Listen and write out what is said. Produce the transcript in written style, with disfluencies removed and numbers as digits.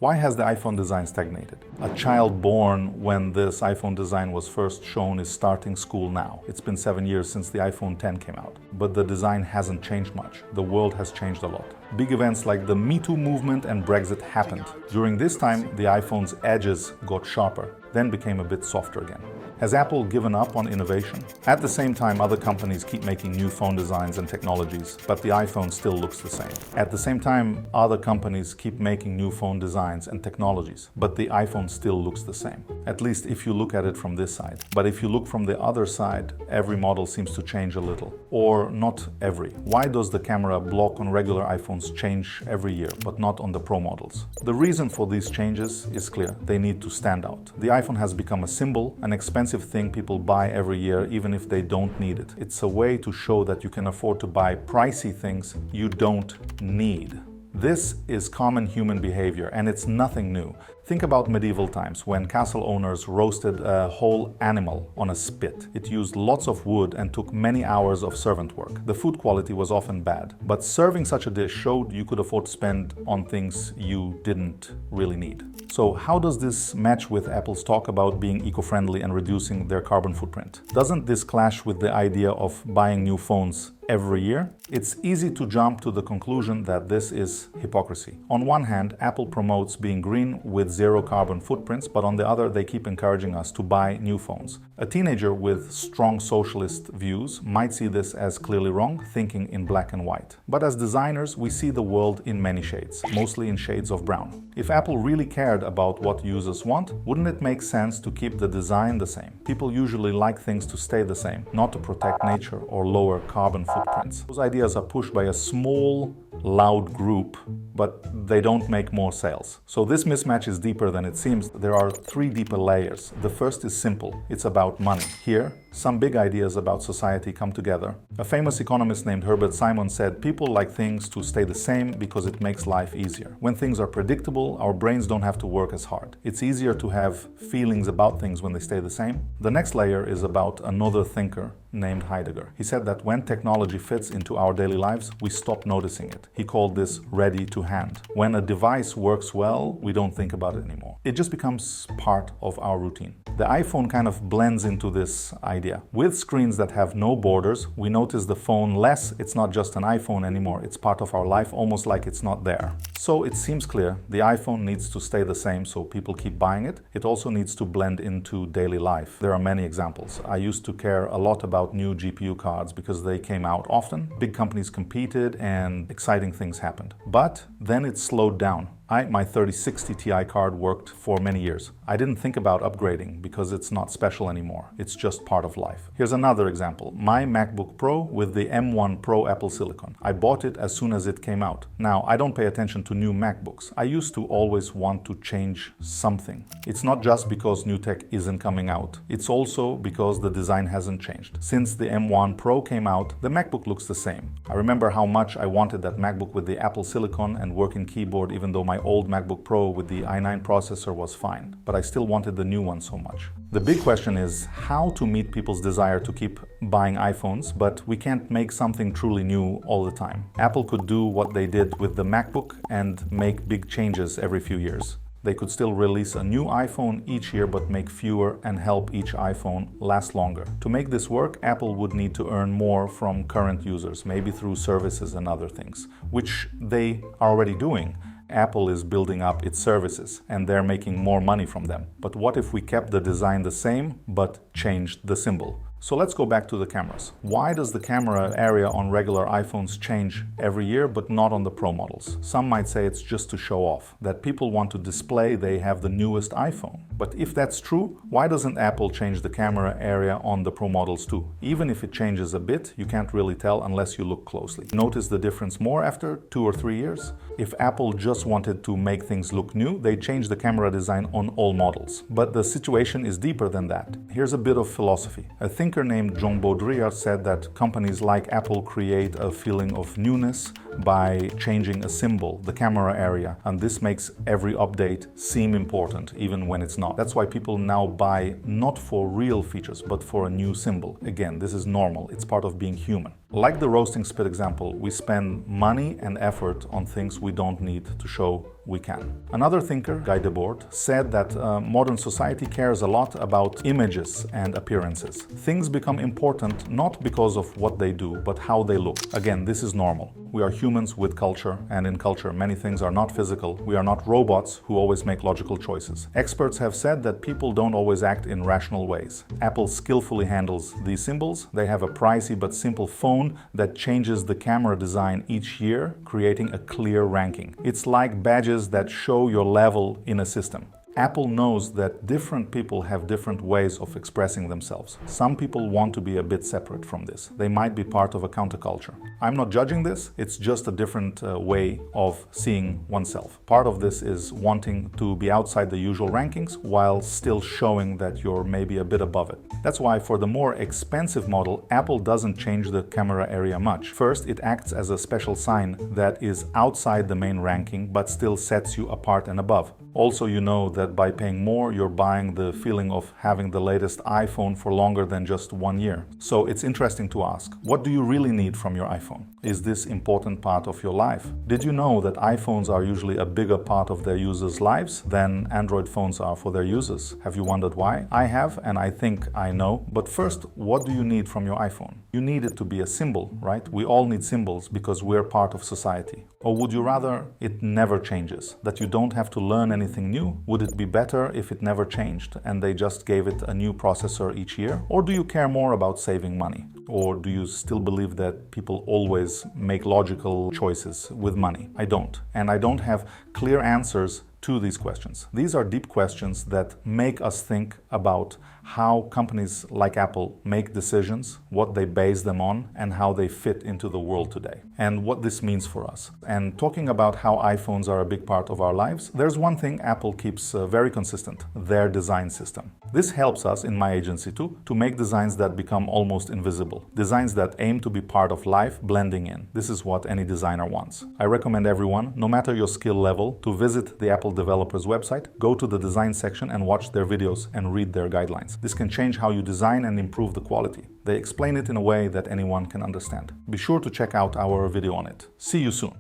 Why has the iPhone design stagnated? A child born when this iPhone design was first shown is starting school now. It's been 7 years since the iPhone X came out, but the design hasn't changed much. The world has changed a lot. Big events like the Me Too movement and Brexit happened. During this time, the iPhone's edges got sharper, then became a bit softer again. Has Apple given up on innovation? At the same time, other companies keep making new phone designs and technologies, but the iPhone still looks the same. At the same time, other companies keep making new phone designs and technologies, but the iPhone still looks the same. At least if you look at it from this side. But if you look from the other side, every model seems to change a little. Or not every. Why does the camera block on regular iPhones change every year, but not on the Pro models? The reason for these changes is clear. They need to stand out. The iPhone has become a symbol, an expensive thing people buy every year even if they don't need it. It's a way to show that you can afford to buy pricey things you don't need. This is common human behavior and it's nothing new. Think about medieval times when castle owners roasted a whole animal on a spit. It used lots of wood and took many hours of servant work. The food quality was often bad, but serving such a dish showed you could afford to spend on things you didn't really need. So how does this match with Apple's talk about being eco-friendly and reducing their carbon footprint? Doesn't this clash with the idea of buying new phones every year? It's easy to jump to the conclusion that this is hypocrisy. On one hand, Apple promotes being green with zero carbon footprints, but on the other, they keep encouraging us to buy new phones. A teenager with strong socialist views might see this as clearly wrong, thinking in black and white. But as designers, we see the world in many shades, mostly in shades of brown. If Apple really cared about what users want, wouldn't it make sense to keep the design the same? People usually like things to stay the same, not to protect nature or lower carbon footprints. Those ideas are pushed by a small, loud group, but they don't make more sales. So this mismatch is deeper than it seems. There are 3 deeper layers. The first is simple. It's about money. Here, some big ideas about society come together. A famous economist named Herbert Simon said, people like things to stay the same because it makes life easier. When things are predictable, our brains don't have to work as hard. It's easier to have feelings about things when they stay the same. The next layer is about another thinker named Heidegger. He said that when technology fits into our daily lives, we stop noticing it. He called this ready to hand. When a device works well, we don't think about it anymore. It just becomes part of our routine. The iPhone kind of blends into this idea. With screens that have no borders, we notice the phone less. It's not just an iPhone anymore. It's part of our life, almost like it's not there. So it seems clear the iPhone needs to stay the same so people keep buying it. It also needs to blend into daily life. There are many examples. I used to care a lot about new GPU cards because they came out often. Big companies competed and exciting things happened. But then it slowed down. My 3060 Ti card worked for many years. I didn't think about upgrading because it's not special anymore. It's just part of life. Here's another example. My MacBook Pro with the M1 Pro Apple Silicon. I bought it as soon as it came out. Now, I don't pay attention to new MacBooks. I used to always want to change something. It's not just because new tech isn't coming out. It's also because the design hasn't changed. Since the M1 Pro came out, the MacBook looks the same. I remember how much I wanted that MacBook with the Apple Silicon and working keyboard, even though my old MacBook Pro with the i9 processor was fine, but I still wanted the new one so much. The big question is how to meet people's desire to keep buying iPhones, but we can't make something truly new all the time. Apple could do what they did with the MacBook and make big changes every few years. They could still release a new iPhone each year but make fewer and help each iPhone last longer. To make this work, Apple would need to earn more from current users, maybe through services and other things, which they are already doing. Apple is building up its services and they're making more money from them. But what if we kept the design the same but changed the symbol? So let's go back to the cameras. Why does the camera area on regular iPhones change every year but not on the Pro models? Some might say it's just to show off, that people want to display they have the newest iPhone. But if that's true, why doesn't Apple change the camera area on the Pro models too? Even if it changes a bit, you can't really tell unless you look closely. Notice the difference more after 2 or 3 years? If Apple just wanted to make things look new, they'd change the camera design on all models. But the situation is deeper than that. Here's a bit of philosophy. I think thinker named Jean Baudrillard said that companies like Apple create a feeling of newness by changing a symbol, the camera area, and this makes every update seem important, even when it's not. That's why people now buy not for real features, but for a new symbol. Again, this is normal. It's part of being human. Like the roasting spit example, we spend money and effort on things we don't need to show we can. Another thinker, Guy Debord, said that modern society cares a lot about images and appearances. Things become important not because of what they do, but how they look. Again, this is normal. We are humans with culture, and in culture many things are not physical. We are not robots who always make logical choices. Experts have said that people don't always act in rational ways. Apple skillfully handles these symbols. They have a pricey but simple phone that changes the camera design each year, creating a clear ranking. It's like badges that show your level in a system. Apple knows that different people have different ways of expressing themselves. Some people want to be a bit separate from this. They might be part of a counterculture. I'm not judging this, it's just a different way of seeing oneself. Part of this is wanting to be outside the usual rankings while still showing that you're maybe a bit above it. That's why for the more expensive model, Apple doesn't change the camera area much. First, it acts as a special sign that is outside the main ranking but still sets you apart and above. Also, you know that by paying more, you're buying the feeling of having the latest iPhone for longer than just 1 year. So it's interesting to ask, what do you really need from your iPhone? Is this important part of your life? Did you know that iPhones are usually a bigger part of their users' lives than Android phones are for their users? Have you wondered why? I have, and I think I know. But first, what do you need from your iPhone? You need it to be a symbol, right? We all need symbols because we're part of society. Or would you rather it never changes? That you don't have to learn anything new? Would it be better if it never changed and they just gave it a new processor each year? Or do you care more about saving money? Or do you still believe that people always make logical choices with money? I don't. And I don't have clear answers to these questions. These are deep questions that make us think about how companies like Apple make decisions, what they base them on, and how they fit into the world today, and what this means for us. And talking about how iPhones are a big part of our lives, there's one thing Apple keeps very consistent: their design system. This helps us in my agency too, to make designs that become almost invisible, designs that aim to be part of life, blending in. This is what any designer wants. I recommend everyone, no matter your skill level, to visit the Apple developers website, go to the design section and watch their videos and read their guidelines. This can change how you design and improve the quality. They explain it in a way that anyone can understand. Be sure to check out our video on it. See you soon.